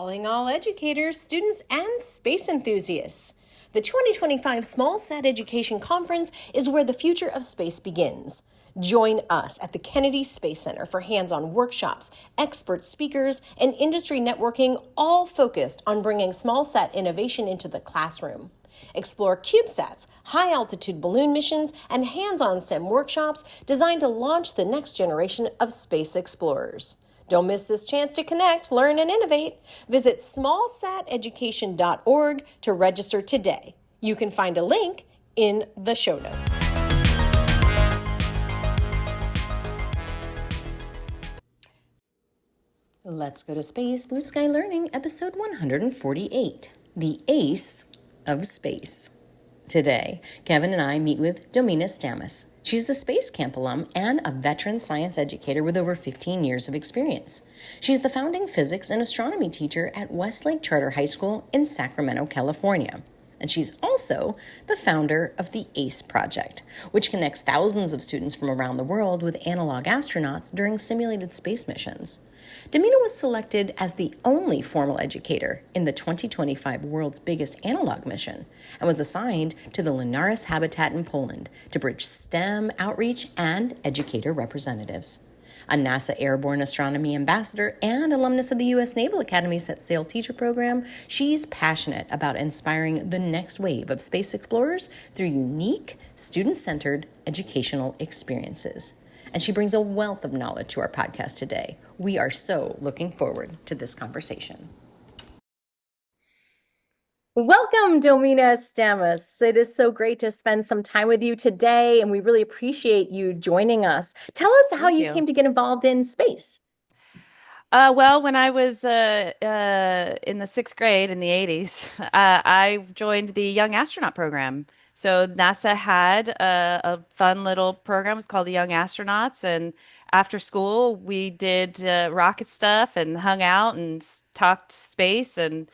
Calling all educators, students, and space enthusiasts. The 2025 Small Sat Education Conference is where the future of space begins. Join us at the Kennedy Space Center for hands-on workshops, expert speakers, and industry networking, all focused on bringing small sat innovation into the classroom. Explore CubeSats, high-altitude balloon missions, and hands-on STEM workshops designed to launch the next generation of space explorers. Don't miss this chance to connect, learn, and innovate. Visit smallsateducation.org to register today. You can find a link in the show notes. Let's go to Space Blue Sky Learning, episode 148, the Ace of Space. Today, Kevin and I meet with Domina Stamas. She's a Space Camp alum and a veteran science educator with over 15 years of experience. She's the founding physics and astronomy teacher at Westlake Charter High School in Sacramento, California. And she's also the founder of the ACE Project, which connects thousands of students from around the world with analog astronauts during simulated space missions. Domina was selected as the only formal educator in the 2025 world's biggest analog mission and was assigned to the Lunares Habitat in Poland to bridge STEM outreach and educator representatives. A NASA Airborne Astronomy Ambassador and alumnus of the U.S. Naval Academy Set Sail Teacher Program, she's passionate about inspiring the next wave of space explorers through unique, student-centered educational experiences. And she brings a wealth of knowledge to our podcast today. We are so looking forward to this conversation. Welcome, Domina Stamas. It is so great to spend some time with you today, and we really appreciate you joining us. Tell us how you came to get involved in space. Well, when I was in the sixth grade in the 80s, I joined the Young Astronaut Program. So NASA had a fun little program. It's called the Young Astronauts. And after school, we did rocket stuff and hung out and talked space. And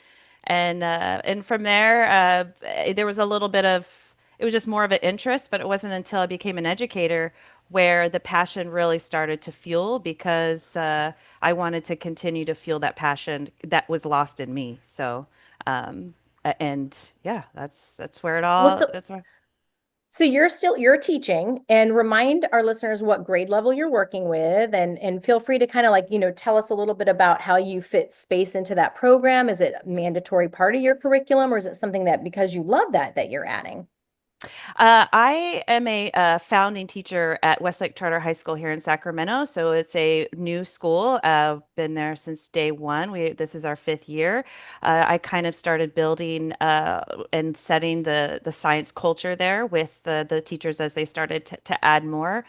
from there, there was a little bit of, it was just more of an interest, but it wasn't until I became an educator where the passion really started to fuel because I wanted to continue to feel that passion that was lost in me. So, and yeah, that's where it all, that's where. So you're teaching, and remind our listeners what grade level you're working with, and feel free to kind of tell us a little bit about how you fit space into that program. Is it a mandatory part of your curriculum, or is it something that because you love that you're adding? I am a founding teacher at Westlake Charter High School here in Sacramento. So it's a new school. Been there since day one. This is our fifth year. I kind of started building and setting the science culture there with the teachers as they started to add more.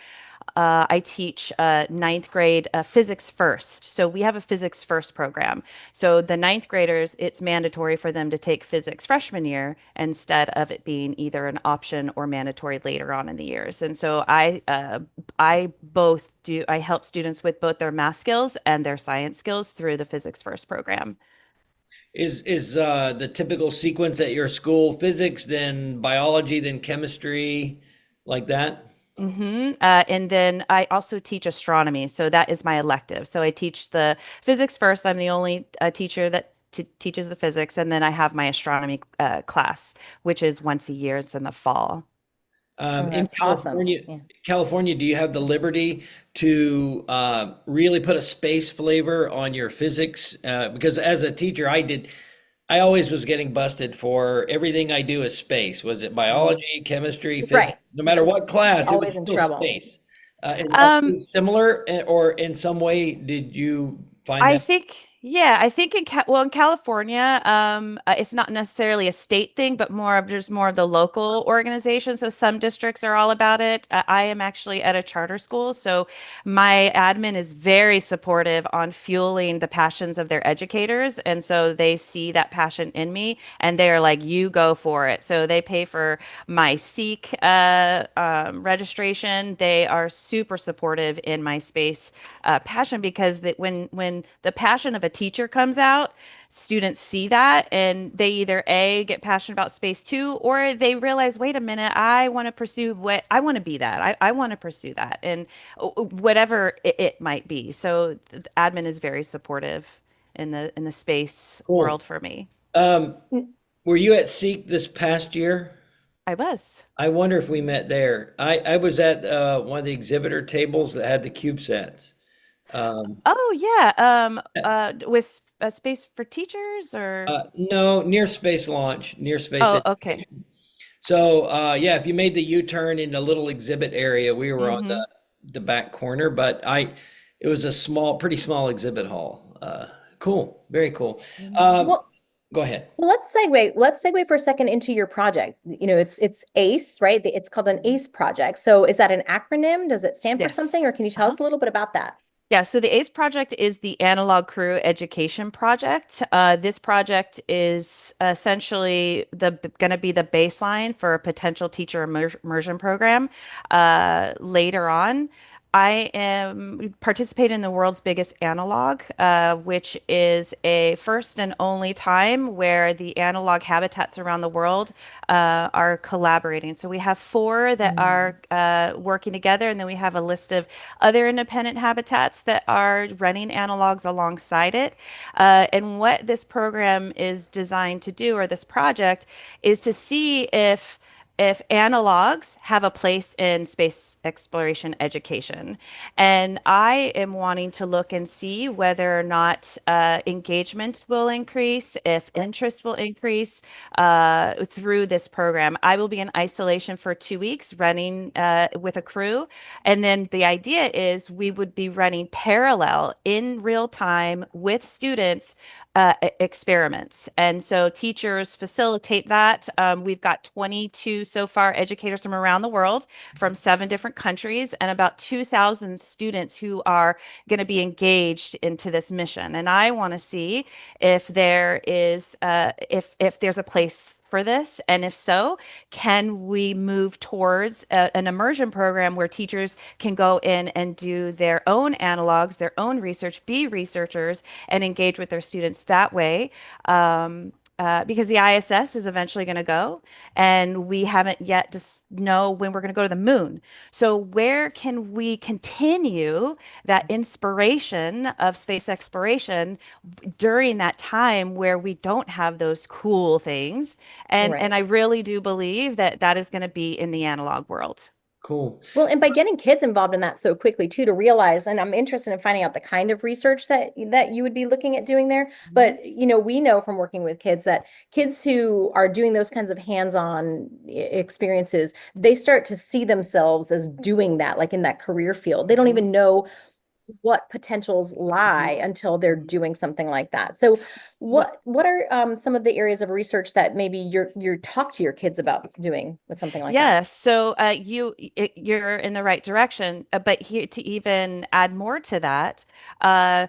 I teach ninth grade physics first. So we have a physics first program. So the ninth graders, it's mandatory for them to take physics freshman year instead of it being either an option or mandatory later on in the years. And so I help students with both their math skills and their science skills through the physics first program. Is the typical sequence at your school physics, then biology, then chemistry, like that? And then I also teach astronomy. So that is my elective. So I teach the physics first. I'm the only teacher that teaches the physics. And then I have my astronomy class, which is once a year. It's in the fall. In That's awesome. Yeah. California, do you have the liberty to really put a space flavor on your physics? Because as a teacher, I always was getting busted for everything I do is space. Was it biology, chemistry, physics? Right. No matter what class, it was Always in still trouble. space. Is Um, that similar, or in some way did you find I that? think, yeah, I think in California, it's not necessarily a state thing, but more of the local organization. So some districts are all about it. I am actually at a charter school, so my admin is very supportive on fueling the passions of their educators, and so they see that passion in me, and they are like, "You go for it." So they pay for my Seek registration. They are super supportive in my space passion because when the passion of a teacher comes out, students see that and they either A, get passionate about space too, or they realize, wait a minute, I want to pursue what I want to be that. I want to pursue that and whatever it might be. So the admin is very supportive in the space Cool. world for me. Um, were you at Seek this past year? I was. I wonder if we met there. I was at one of the exhibitor tables that had the CubeSats. Um, Oh yeah. With a space for teachers or no, near space launch, near space. oh, okay. So yeah, if you made the U-turn in the little exhibit area, we were on Mm-hmm. the back corner, but it was a small, pretty small exhibit hall. Cool, very cool. Um, Well, go ahead. well, let's segue for a second into your project. It's ACE, right? It's called an ACE project. So is that an acronym? Does it stand for something, or Yes. can you tell us a little bit about that? Yeah, so the ACE project is the Analog Crew Education Project. This project is essentially the going to be the baseline for a potential teacher immersion program later on. I am participate in the world's biggest analog, which is a first and only time where the analog habitats around the world are collaborating. So we have four that Mm, are working together, and then we have a list of other independent habitats that are running analogs alongside it. And what this program is designed to do, or this project, is to see if analogs have a place in space exploration education. And I am wanting to look and see whether or not engagement will increase, if interest will increase through this program. I will be in isolation for 2 weeks running with a crew. And then the idea is we would be running parallel in real time with students experiments. And so teachers facilitate that. We've got 22 so far educators from around the world, from 7 different countries, and about 2,000 students who are going to be engaged into this mission. And I want to see if there is if there's a place for this, and if so, can we move towards an immersion program where teachers can go in and do their own analogs, their own research, be researchers, and engage with their students that way. Because the ISS is eventually going to go, and we haven't yet just know when we're going to go to the moon. So where can we continue that inspiration of space exploration during that time where we don't have those cool things? And right. I really do believe that that is going to be in the analog world. Cool. Well, and by getting kids involved in that so quickly too, to realize, and I'm interested in finding out the kind of research that you would be looking at doing there. Mhm. But we know from working with kids that kids who are doing those kinds of hands-on experiences, they start to see themselves as doing that, like in that career field. They don't Mhm. even know what potentials lie Mhm. until they're doing something like that. So Well, what are some of the areas of research that maybe you're talk to your kids about doing with something like that? yes. So you're in the right direction, but here to even add more to that, uh,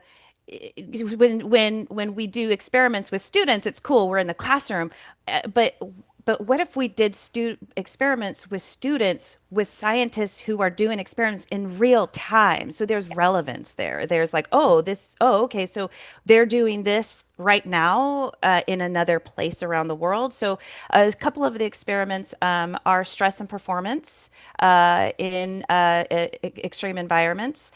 when we do experiments with students, it's cool. We're in the classroom, but what if we did stu experiments with students, with scientists who are doing experiments in real time? So there's relevance there. There's like, oh, okay, so they're doing this right now in another place around the world. So a couple of the experiments are stress and performance in extreme environments.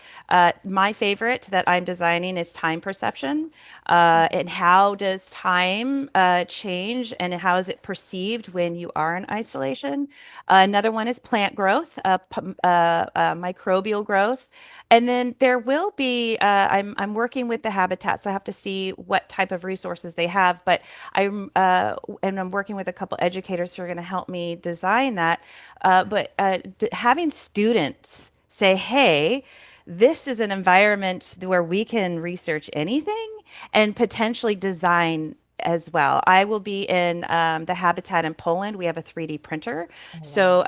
My favorite that I'm designing is time perception, and how does time change and how is it perceived when you are in isolation? Another one is plant growth, microbial growth. And then there will be, I'm working with the habitats. I have to see what type of resources they have, but and I'm working with a couple educators who are going to help me design that. But having students say, hey, this is an environment where we can research anything and potentially design as well. I will be in the habitat in Poland. We have a 3D printer. Oh, wow. So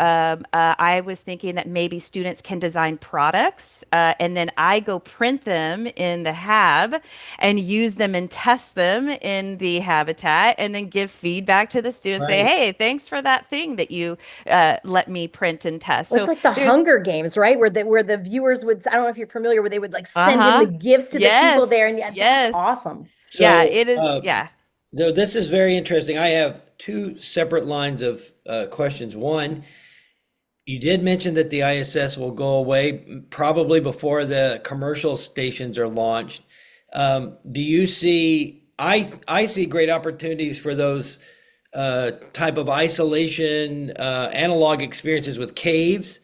I was thinking that maybe students can design products and then I go print them in the hab and use them and test them in the habitat and then give feedback to the students, say, Right. hey, thanks for that thing that you let me print and test. Well, it's So like the there's, Hunger Games, right? Where the viewers would, I don't know if you're familiar, where they would like send in the uh-huh. gifts to the people there. And Yes, yeah, that's yes. awesome. Yeah, So, it is. Yeah. though this is very interesting. I have two separate lines of questions. One, you did mention that the ISS will go away probably before the commercial stations are launched. Do you see? I see great opportunities for those type of isolation analog experiences with caves,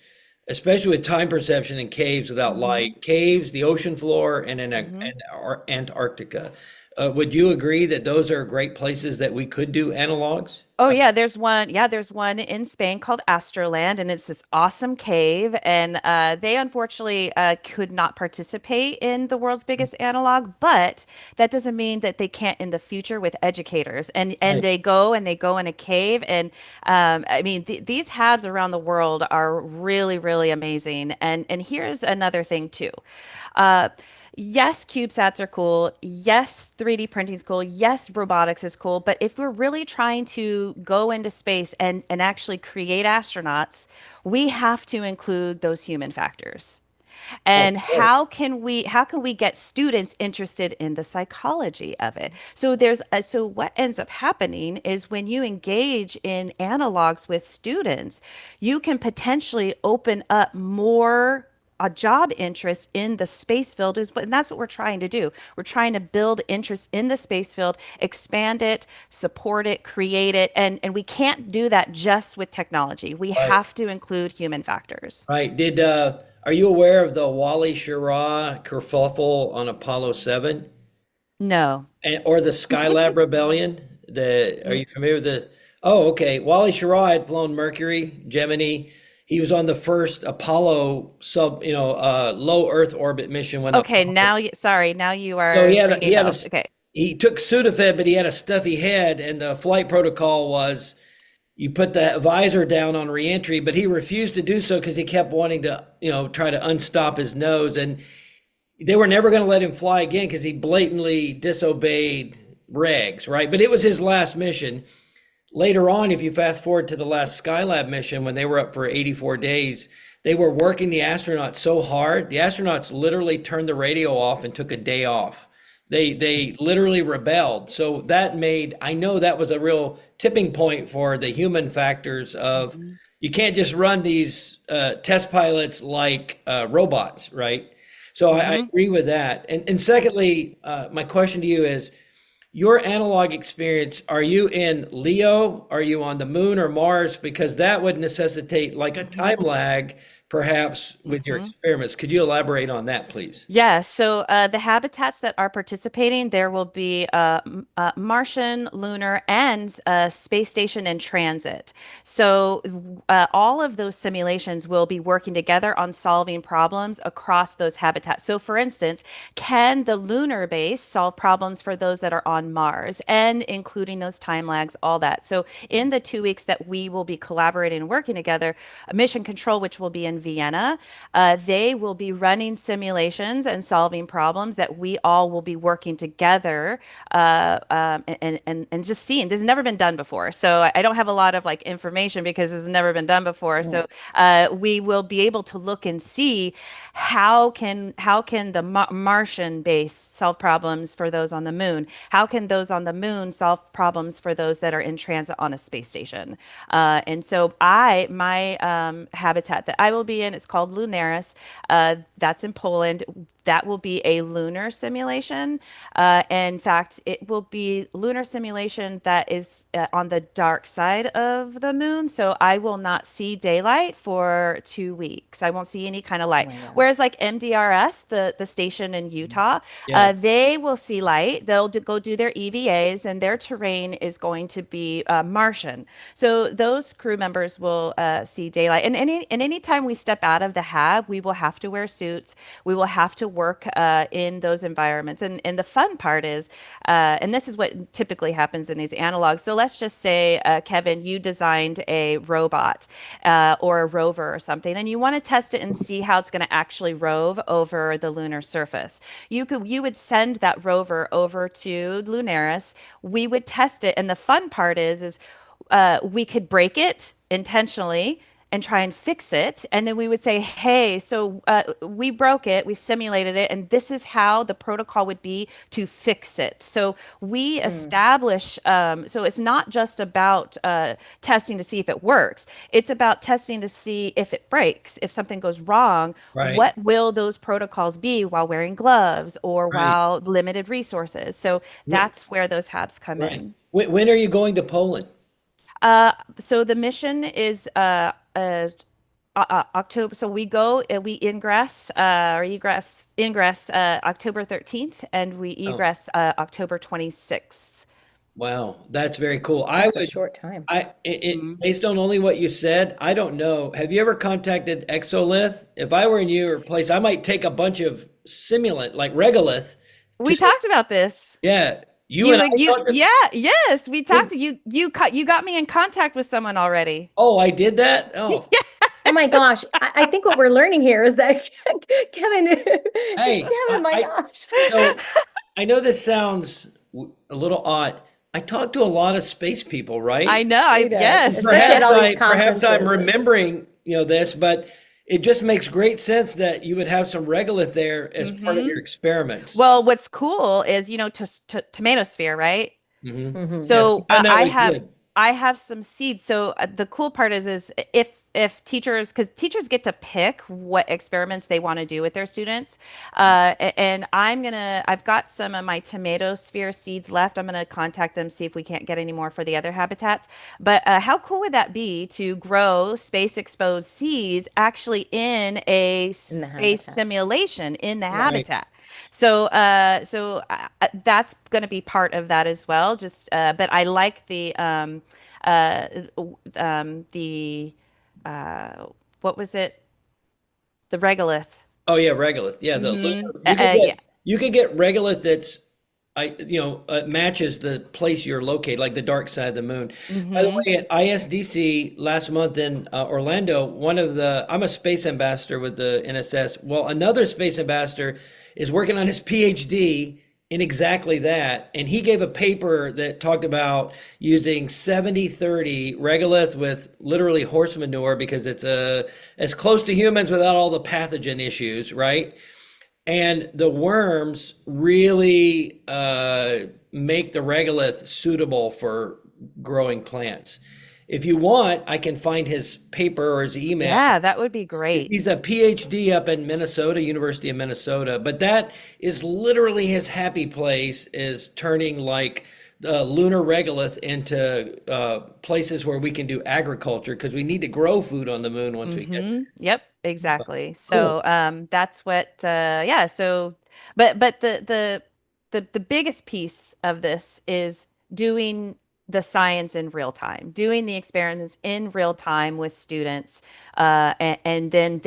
especially with time perception in caves without Mm-hmm. light. Caves, the ocean floor, and in Mm-hmm. Antarctica. Would you agree that those are great places that we could do analogs? Oh yeah, there's one. Yeah, there's one in Spain called Astroland, and it's this awesome cave. And they unfortunately could not participate in the world's biggest analog, but that doesn't mean that they can't in the future with educators. And Right, they go in a cave, and I mean these habs around the world are really really amazing. And here's another thing too. Uh, Yes, CubeSats are cool. Yes, 3D printing is cool. Yes, robotics is cool. But if we're really trying to go into space and actually create astronauts, we have to include those human factors. of And course. how can we get students interested in the psychology of it? So what ends up happening is when you engage in analogs with students, you can potentially open up more a job interest in the space field and that's what we're trying to do. We're trying to build interest in the space field, expand it, support it, create it, and we can't do that just with technology. We Right, have to include human factors. right. Did Are you aware of the Wally Schirra kerfuffle on Apollo 7? No. Or the Skylab rebellion. Are you familiar with the? Oh, okay. Wally Schirra had flown Mercury, Gemini. He was on the first Apollo low Earth orbit mission when Okay, Apollo. sorry, now you So are ringing bells. Okay. he took Sudafed, but he had a stuffy head, and the flight protocol was you put the visor down on reentry, but he refused to do so because he kept wanting to, try to unstop his nose, and they were never going to let him fly again because he blatantly disobeyed regs, right? But it was his last mission. Later on, if you fast forward to the last Skylab mission, when they were up for 84 days, they were working the astronauts so hard. The astronauts literally turned the radio off and took a day off. They literally rebelled. So that made, I know that was a real tipping point for the human factors of Mhm. you can't just run these test pilots like robots, right? So I Mhm. agree with that. And secondly, my question to you is your analog experience, are you in Leo? Are you on the moon or Mars? Because that would necessitate like a time Mhm. lag, perhaps, with your Mhm. experiments. Could you elaborate on that, please? Yeah, so the habitats that are participating, there will be Martian, lunar, and space station in transit. So all of those simulations will be working together on solving problems across those habitats. So, for instance, can the lunar base solve problems for those that are on Mars, and including those time lags, all that? So, in the 2 weeks that we will be collaborating and working together, Mission Control, which will be in Vienna, they will be running simulations and solving problems that we all will be working together and just seeing. This has never been done before. So I don't have a lot of like information because this has never been done before. Yeah. So we will be able to look and see how can the Martian base solve problems for those on the moon? How can those on the moon solve problems for those that are in transit on a space station? And so my habitat that I will be in, it's called Lunares. That's in Poland. That will be a lunar simulation. In fact, it will be lunar simulation that is on the dark side of the moon. So I will not see daylight for 2 weeks. I won't see any kind of Oh light. my God. Whereas like MDRS, the station in Utah, Yeah. they will see light. They'll go do their EVAs, and their terrain is going to be Martian. So those crew members will see daylight. And any time we step out of the hab, we will have to wear suits. We will have to work in those environments. And the fun part is, and this is what typically happens in these analogs. So let's just say, Kevin, you designed a robot or a rover or something, and you want to test it and see how it's going to actually rove over the lunar surface. You would send that rover over to Lunaris. We would test it, and the fun part is we could break it intentionally and try and fix it. And then we would say, hey, so we broke it, we simulated it, and this is how the protocol would be to fix it. So we establish, so it's not just about testing to see if it works, it's about testing to see if it breaks, if something goes wrong, Right. what will those protocols be while wearing gloves or Right. while limited resources. So Wh- that's where those habs come Right. in. When are you going to Poland? So the mission is October. So we go, we ingress or ingress October 13th, and we Oh, egress October 26th. wow. That's very cool. That's a short time. Based on only what you said, I don't know. Have you ever contacted Exolith? If I were in your place, I might take a bunch of simulant, like regolith, to, We talked about this. yeah, you and I talked to, Yeah, yes, we talked. did, You got me in contact with someone already. oh, I did that? Oh, Oh my gosh. I think what we're learning here is that Kevin, hey, Kevin, my gosh. so I know this sounds a little odd. I talk to a lot of space people, I right? know. He does, Yes. especially at all these Perhaps I'm conferences. remembering, this, but it just makes great sense that you would have some regolith there as part of hmm your experiments. Well, what's cool is, tomato sphere, right? Hmm. Hmm. Yes, So we've done that with kids. I have some seeds. So the cool part is if teachers, because teachers get to pick what experiments they want to do with their students, and I've got some of my tomato sphere seeds left. I'm gonna contact them, see if we can't get any more for the other habitats. But how cool would that be to grow space exposed seeds actually in a In the space habitat. simulation in the Yeah. Right. habitat? That's going to be part of that as well. But I like uh, the what was it? The regolith. Oh yeah, regolith. Yeah, the Hmm lunar, Yeah. you could get regolith that's matches the place you're located, like the dark side of the moon. By the hmm way, at ISDC last month in Orlando, I'm a space ambassador with the NSS. Well, another space ambassador is working on his PhD in exactly that, and he gave a paper that talked about using 70/30 regolith with literally horse manure because it's as close to humans without all the pathogen issues, right? And the worms really make the regolith suitable for growing plants. If you want, I can find his paper or his email. Yeah, that would be He's a great. PhD up in Minnesota, University of Minnesota, but that is literally his happy place is turning like lunar regolith into places where we can do agriculture because we need to grow food on the moon once we get Yep, there. exactly. Cool. So that's what yeah, so but the biggest piece of this is doing the science in real time, doing the experiments in real time with students, and then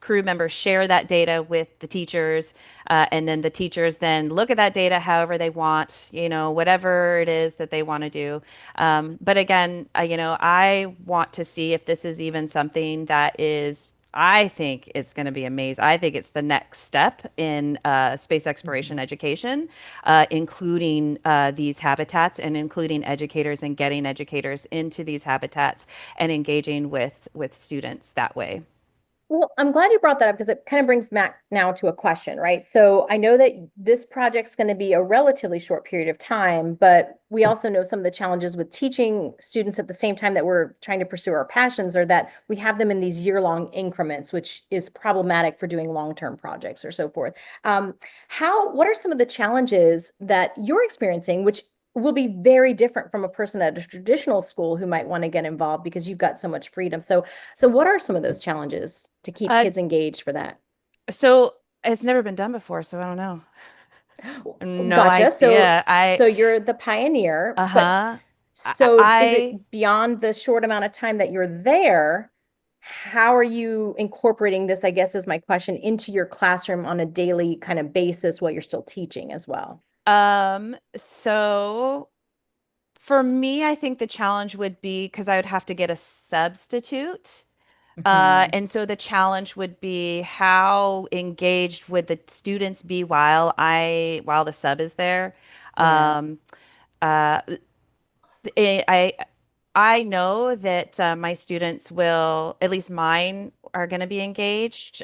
crew members share that data with the teachers, and then the teachers then look at that data however they want, whatever it is that they want to do. But again, I want to see if this is even something that is. I think it's going to be amazing. I think it's the next step in space exploration education, including these habitats and including educators and getting educators into these habitats and engaging with students that way. Well, I'm glad you brought that up because it kind of brings back now to a question, right? So I know that this project's going to be a relatively short period of time, but we also know some of the challenges with teaching students at the same time that we're trying to pursue our passions are that we have them in these year-long increments, which is problematic for doing long-term projects or so forth. Um, what are some of the challenges that you're experiencing, which will be very different from a person at a traditional school who might want to get involved because you've got so much freedom. So what are some of those challenges to keep Uh, kids engaged for that? so it's never been done before, so I don't know. No Gotcha. So idea. so you're the pioneer, but Uh-huh. so is I it beyond the short amount of time that you're there? How are you incorporating this, I guess, is my question, into your classroom on a daily kind of basis while you're still teaching as well? so for me, I think the challenge would be because I would have to get a substitute. Hmm. And so the challenge would be how engaged would the students be while the sub is there? Yeah. Um, uh, I I know that my students will, at least mine, are going to be engaged,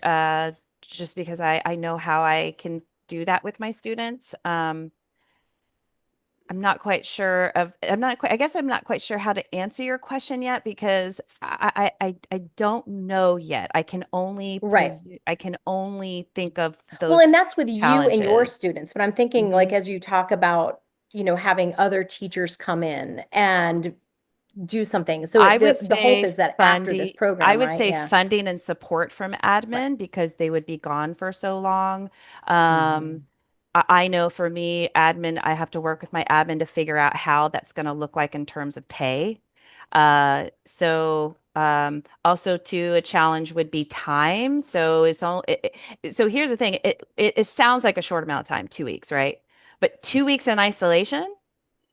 just because I know how I can do that with my students. I'm not quite sure of, I'm not quite, I guess I'm not quite sure how to answer your question yet because I don't know yet. Right. I can only think of Well, and those that's with you and your challenges. students, but I'm thinking hmm like as you talk about, having other teachers come in and do something. So I would the hope say is that after this funding, I program, would right? say Yeah. funding and support from Right. admin because they would be gone for so long. Um, hmm I know for me, admin, I have to work with my admin to figure out how that's going to look like in terms of pay. Also too, a challenge would be time. So it's all, so here's the thing. It sounds like a short amount of time, 2 weeks, right? But 2 weeks in isolation,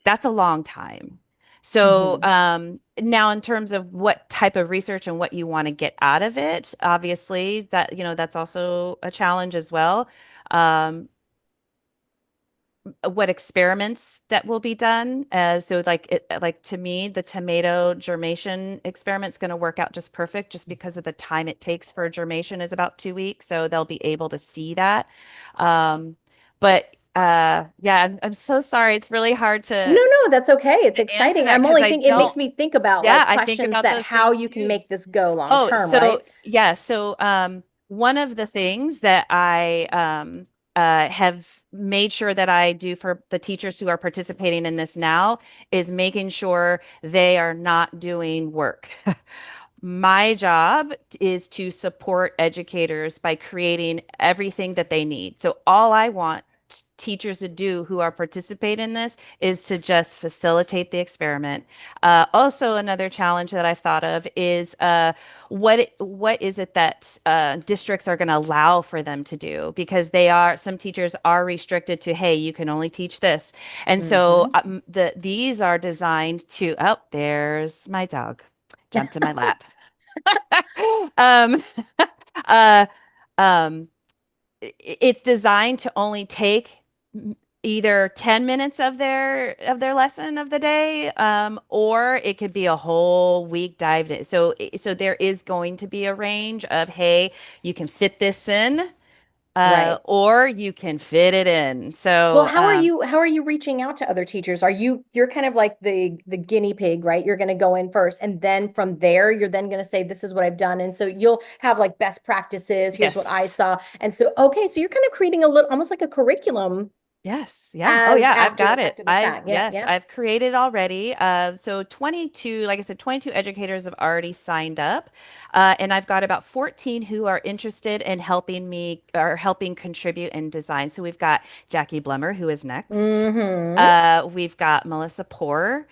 that's a long time. So hmm now in terms of what type of research and what you want to get out of it, obviously that's also a challenge as well. Um, what experiments that will be done. So like to me, the tomato germination experiment's going to work out just perfect just because of the time it takes for germination is about 2 weeks. So they'll be able to see that. But yeah, I'm so sorry. It's really hard No, no, that's okay. It's to answer exciting. that I'm because only I thinking, it makes don't, me think about yeah, like I think questions about that those how things you can too. make this go long Oh, term, so right? yeah, so one of the things that I have made sure that I do for the teachers who are participating in this now is making sure they are not doing work. My job is to support educators by creating everything that they need. So all I want teachers to do who are participate in this is to just facilitate the experiment. Also, another challenge that I've thought of is what is it that districts are going to allow for them to do because some teachers are restricted to, hey, you can only teach this, and so hmm these are designed to. Oh, there's my dog jumped in my lap. um, uh, um, it's designed to only take either 10 minutes of their lesson of the day, or it could be a whole week dived in. So there is going to be a range of, hey, you can fit this in, Right. or you can fit it in. Well, So how are you reaching out to other teachers? You're kind of like the guinea pig, right? You're going to go in first and then from there you're then going to say this is what I've done. And so you'll have like best practices, here's what I yes. saw. And so okay, so you're kind of creating a little almost like a curriculum Yes. Yeah. Oh, as yeah. I've got it. after the fact. Yeah, Yes, yeah. I've created already. So 22, like I said, 22 educators have already signed up. And I've got about 14 who are interested in helping me or helping contribute and design. So we've got Jackie Blemmer, who is next. hmm We've got Melissa Poor.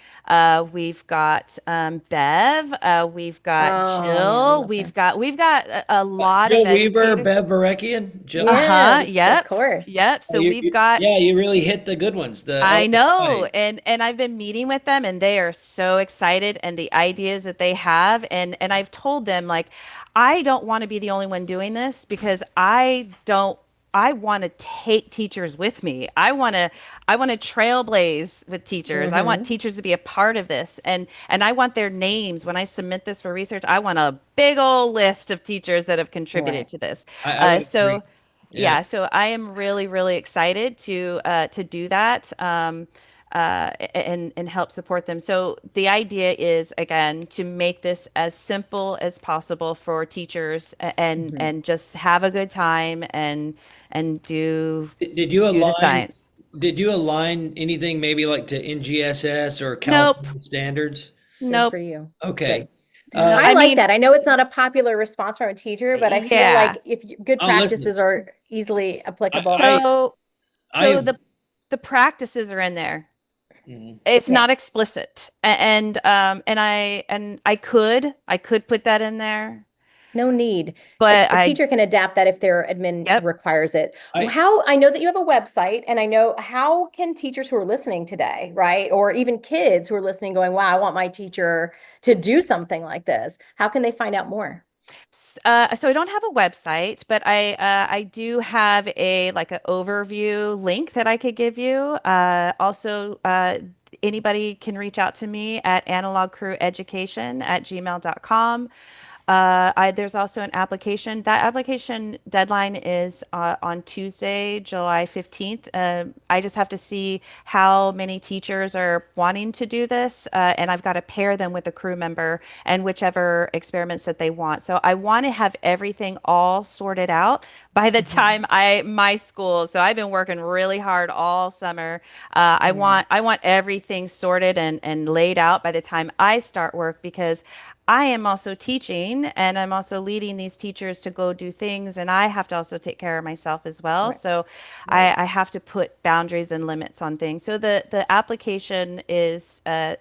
We've got Bev. We've got Oh yeah, I Jill. love her. We've got a lot of Jill Weaver, educators. Bev Barakian, Jill. Uh-huh. Yes, of Yep. course. Yep. Oh, So we've got yeah, you really hit the good ones. The I know, LSI. and I've been meeting with them, and they are so excited, and the ideas that they have, and I've told them like, I don't want to be the only one doing this because I don't. I want to take teachers with me. I want to trailblaze with teachers. I want hmm teachers to be a part of this, and I want their names when I submit this for research. I want a big old list of teachers that have contributed Right. to this. I would So. agree. Yeah. Yeah, so I am really, really excited to do that and help support them. So the idea is again to make this as simple as possible for teachers hmm and just have a good time and Did you do the align? science. Did you align anything maybe like to NGSS or Nope, California standards? Good for nope. you. Okay. Good. No, I I like mean, that. I know it's not a popular response from a teacher, but I feel yeah. like if good I'll listen. practices are easily S- applicable. I So so I the practices are in there. mhm. It's Yeah. not explicit, and I could put that in there, No need. but A I teacher can adapt that if their admin yep. requires it. I How I know that you have a website, and I know how can teachers who are listening today, right? Or even kids who are listening going, wow, I want my teacher to do something like this. How can they find out more? So I don't have a website, but I do have a like an overview link that I could give you. Also, anybody can reach out to me at analogcreweducation@gmail.com. There's also an application. That application deadline is on Tuesday, July 15th. I just have to see how many teachers are wanting to do this, and I've got to pair them with a crew member and whichever experiments that they want. So I want to have everything all sorted out by the Mhm. time my school. So I've been working really hard all summer. Yeah. I want everything sorted and laid out by the time I start work because I am also teaching and I'm also leading these teachers to go do things, and I have to also take care of myself as well. Right. So Right. I have to put boundaries and limits on things. So the application the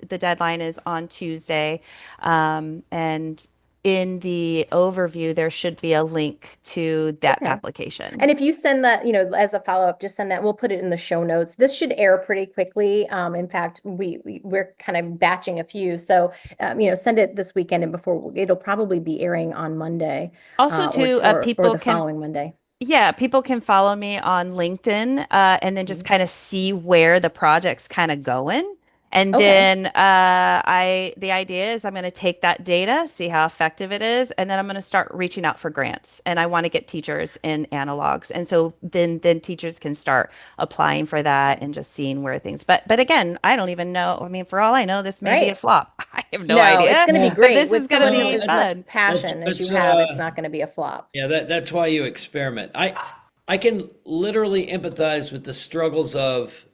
deadline is on Tuesday, and in the overview there should be a link to that Okay. application. And if you send that, as a follow-up, just send that. We'll put it in the show notes. This should air pretty quickly. In fact, we're kind of batching a few. So, send it this weekend and before it'll probably be airing on Monday, Also, or too, or the following Monday. yeah, people can follow me on LinkedIn, and then just Mhm. kind of see where the project's kind of going. And Okay. then the idea is I'm going to take that data, see how effective it is, and then I'm going to start reaching out for grants. And I want to get teachers in analogs, and so then teachers can start applying for that and just seeing where things. But again, I don't even know. I mean, for all I know, this may be a Right. flop. I have no No, it's idea, going to be Yeah. but great this with is going to someone who be Well, as much fun. passion as you that's have. It's not going to be a flop. yeah, that's why you experiment. I can literally empathize with the struggles of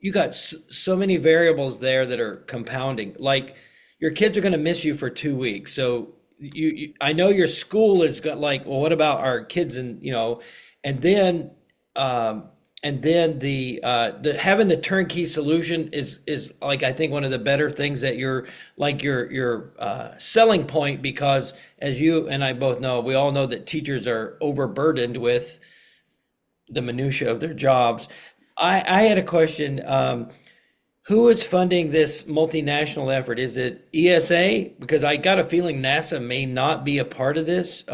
you got so many variables there that are compounding. Like your kids are going to miss you for 2 weeks. So I know your school is got like, well, what about our kids and and then um and then the having the turnkey solution is like I think one of the better things that you're like your selling point because as you and I both know, we all know that teachers are overburdened with the minutia of their jobs. I had a question. Who is funding this multinational effort? Is it ESA? Because I got a feeling NASA may not be a part of this.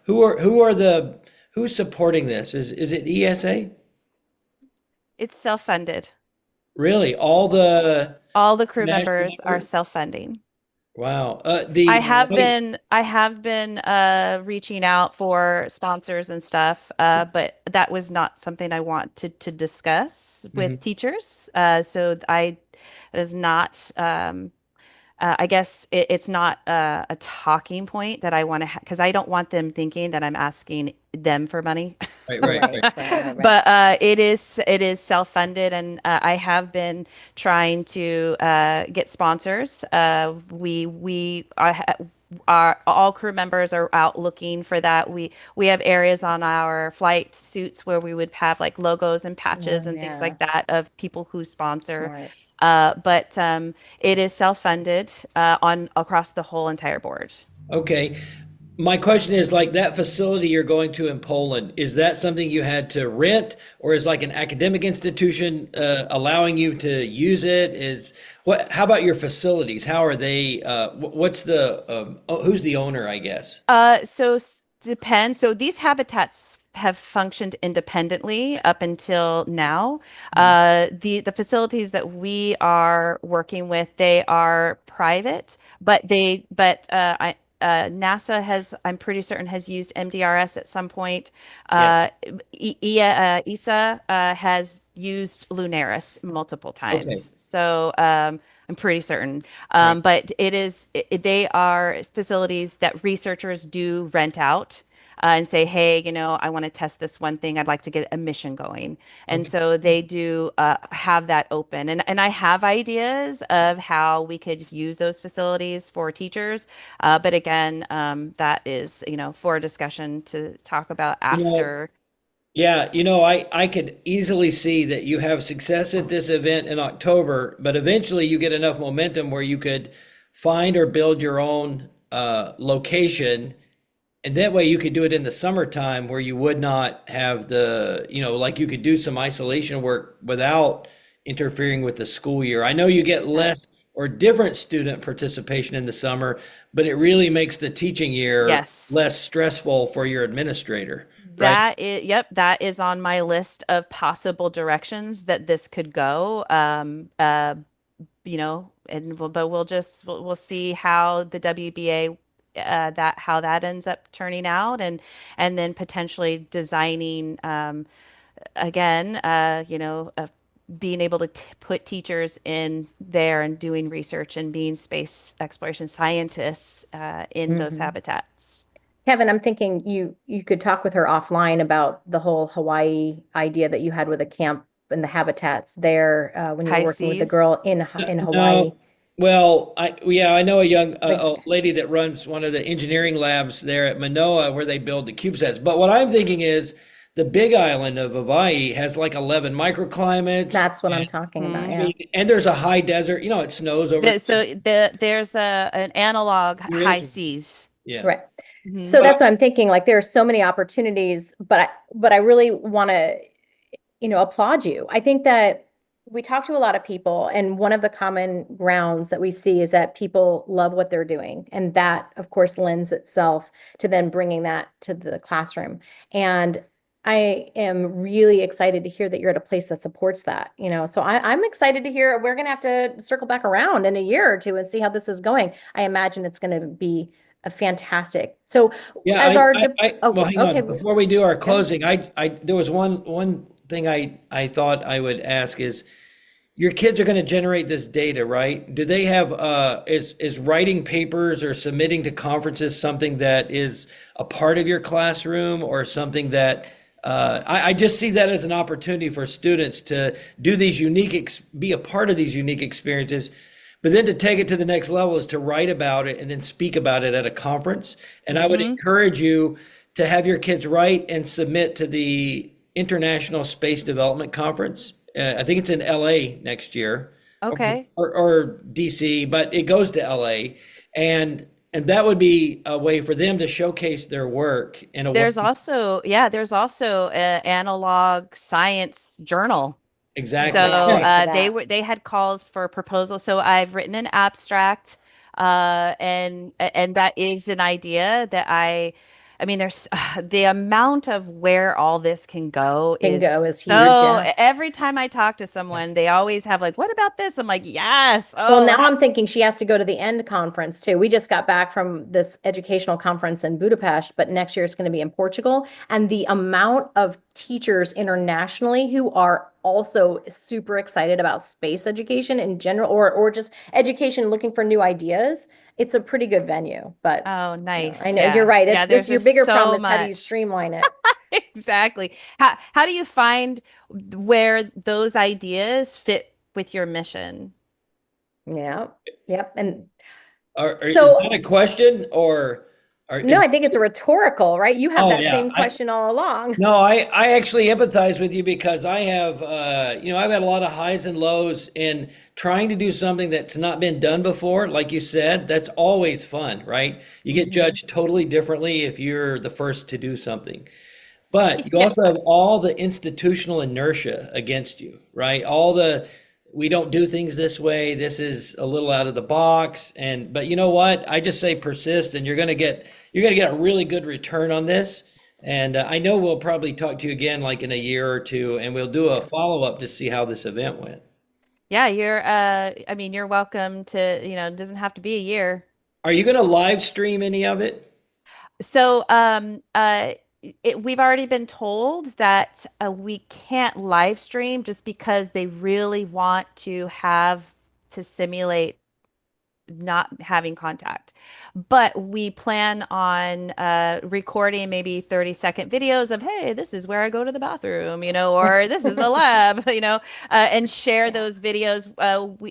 Who's supporting this? Is it ESA? It's self-funded. Really? All the All the crew national members are effort? self-funding. Wow. I have been reaching out for sponsors and stuff, but that was not something I want to discuss with Mhm. teachers. So I that is not I guess it's not a talking point that I want to because I don't want them thinking that I'm asking them for money. Right, right, Right, right. right, right, right. But it is self-funded, and I have been trying to get sponsors. We are all crew members are out looking for that. We have areas on our flight suits where we would have like logos and patches Oh, and things yeah. like that of people who sponsor. Smart. But it is self-funded on across the whole entire board. Okay. My question is like that facility you're going to in Poland, is that something you had to rent or is like an academic institution allowing you to use it? How about your facilities? How are they what's the who's the owner, I guess? Depends. So these habitats have functioned independently up until now. Mhm. The facilities that we are working with, they are private, NASA has, I'm pretty certain, has used MDRS at some point. Yeah. ESA has used Lunares multiple Okay. times. So I'm pretty certain. Right. But they are facilities that researchers do rent out and say, hey, I want to test this one thing. I'd like to get a mission going. And Okay. so they do have that open. And I have ideas of how we could use those facilities for teachers. But again, that is, for a discussion to talk about You know, after. yeah, I could easily see that you have success at this event in October, but eventually you get enough momentum where you could find or build your own location. And that way you could do it in the summertime where you would not have like you could do some isolation work without interfering with the school year. I know you get Right. less or different student participation in the summer, but it really makes the teaching year Yes. less stressful for your administrator, right? That is, yep, that is on my list of possible directions that this could go. And but we'll see how the WBA that how that ends up turning out, and then potentially designing again, being able to put teachers in there and doing research and being space exploration scientists in those Mhm. habitats. Kevin, I'm thinking you could talk with her offline about the whole Hawaii idea that you had with a camp and the habitats there when you were High working with the seas. girl in Hawaii. No, well, I know a young Like, a lady that runs one of the engineering labs there at Manoa where they build the CubeSats. But what I'm thinking is the Big Island of Hawaii has like 11 microclimates, that's what I'm and talking about. Mhm. I Yeah. mean, and there's a high desert. You know, it snows over There's an analog there high is. seas. Yeah. Right. Hmm. So that's what I'm thinking. Like there are so many opportunities, but I really want to, applaud you. I think that we talk to a lot of people, and one of the common grounds that we see is that people love what they're doing. And that, of course, lends itself to then bringing that to the classroom. And I am really excited to hear that you're at a place that supports that, So I'm excited to hear we're going to have to circle back around in a year or two and see how this is going. I imagine it's going to be a fantastic. So Yeah, as our, well, hang okay, on. Before we do our yeah. closing, there was one thing I thought I would ask is your kids are going to generate this data, right? Do they have is writing papers or submitting to conferences something that is a part of your classroom or something that I just see that as an opportunity for students to do these be a part of these unique experiences, but then to take it to the next level is to write about it and then speak about it at a conference. And I would Hmm. encourage you to have your kids write and submit to the International Space Development Conference. I think it's in LA next year, or, Okay. or DC, but it goes to LA, and that would be a way for them to showcase their work in a way. There's also an analog science journal. Oh, Exactly. I got to So Yeah. look for they that. were they had calls for proposals. So I've written an abstract, and that is an idea that I mean, there's the amount of where all this can go Can is go is huge. so. Yeah. Every time I talk to someone, they always have like, "What about this?" I'm like, "Yes." Well, Oh, now I'm thinking she has to go to the end conference too. We just got back from this educational conference in Budapest, but next year it's going to be in Portugal. And the amount of teachers internationally who are also super excited about space education in general, or just education looking for new ideas, it's a pretty good venue. But oh, I nice. know you're Yeah, right. yeah. It's There's this your just bigger problem so is how do you much. streamline it? Exactly. How do you find where those ideas fit with your mission? Yeah. Yep. And Is so that a question or no, is? I think it's a rhetorical, right? You have Oh that yeah, same question all along. no, I actually empathize with you because I have, I've had a lot of highs and lows in trying to do something that's not been done before. Like you said, that's always fun, right? You get Mhm. judged totally differently if you're the first to do something. But you Yeah. also have all the institutional inertia against you, right? All the we don't do things this way. This is a little out of the box. And but you know what? I just say persist, and you're gonna get a really good return on this. And I know we'll probably talk to you again like in a year or two, and we'll do a follow up to see how this event went. Yeah, I mean, you're welcome to, it doesn't have to be a year. Are you gonna live stream any of it? So, we've already been told that we can't live stream just because they really want to have to simulate not having contact. But we plan on recording maybe 30-second videos of, hey, this is where I go to the bathroom, or this is the lab, and share Yeah. those videos.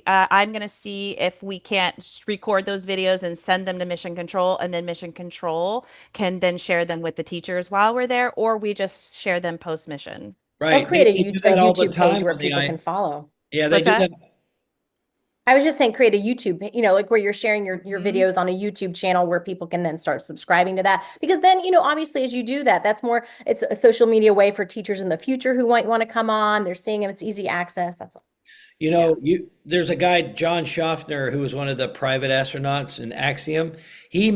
I'm going to see if we can't record those videos and send them to Mission Control, and then Mission Control can then share them with the teachers while we're there, or we just share them post mission. Or Right. create They do a that all the YouTube page time where on the people can I. follow. Yeah, they What's do that? that. I was just saying create a YouTube, like where you're sharing your Mhm. videos on a YouTube channel where people can then start subscribing to that. Because then, obviously as you do that, it's a social media way for teachers in the future who might want to come on. They're seeing them, it's easy access. That's all. You Yeah. know, there's a guy, John Schaffner, who was one of the private astronauts in Axiom. He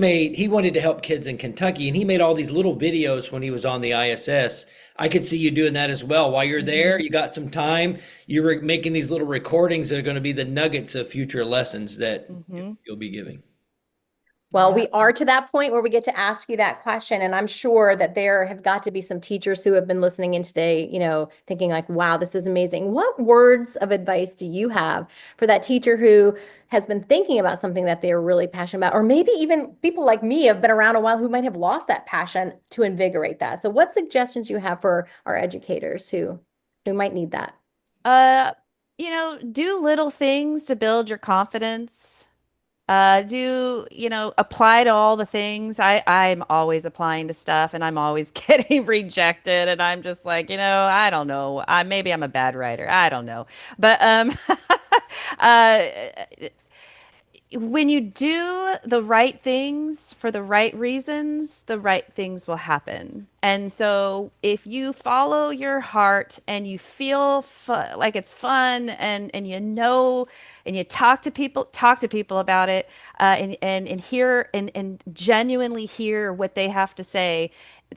wanted to help kids in Kentucky, and he made all these little videos when he was on the ISS. I could see you doing that as well. While you're there, Mhm. you got some time, you were making these little recordings that are going to be the nuggets of future lessons that Hmm. you'll be giving. Well, Yeah. we are to that point where we get to ask you that question. And I'm sure that there have got to be some teachers who have been listening in today, thinking like, wow, this is amazing. What words of advice do you have for that teacher who has been thinking about something that they're really passionate about? Or maybe even people like me have been around a while who might have lost that passion to invigorate that. So what suggestions do you have for our educators who might need that? Uh, do little things to build your confidence. Apply to all the things. I'm always applying to stuff and I'm always getting rejected. And I'm just like, I don't know. Maybe I'm a bad writer. I don't know. But uh, when you do the right things for the right reasons, the right things will happen. And so if you follow your heart and you feel like it's fun and and you talk to people about it, and hear and genuinely hear what they have to say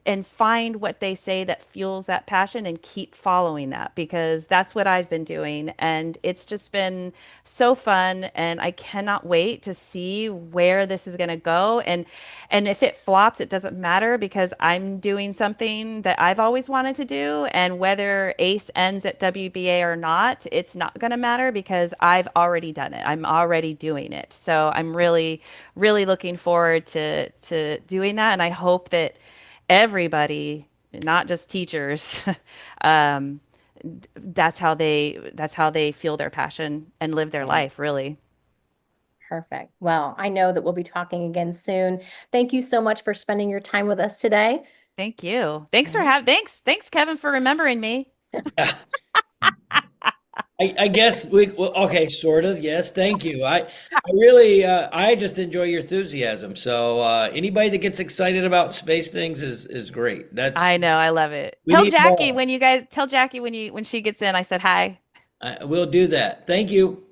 and find what they say that fuels that passion and keep following that, because that's what I've been doing and it's just been so fun, and I cannot wait to see where this is going to go. And if it flops, it doesn't matter because I'm doing something that I've always wanted to do, and whether ACE ends at WBA or not, it's not going to matter because I've already done it. I'm already doing it. So I'm really really looking forward to doing that, and I hope that everybody, not just teachers, um, that's how they feel their passion and live their life, really. Perfect. Well, I know that we'll be talking again soon. Thank you so much for spending your time with us today. Thank you. Thanks for Right. having thanks Kevin for remembering me. Yeah. I guess well, okay, sort of. Yes, thank you. I really I just enjoy your enthusiasm. So anybody that gets excited about space things is great. That's I know, I love it. we need more. Tell Jackie when she gets in I said hi. We'll do that. Thank you.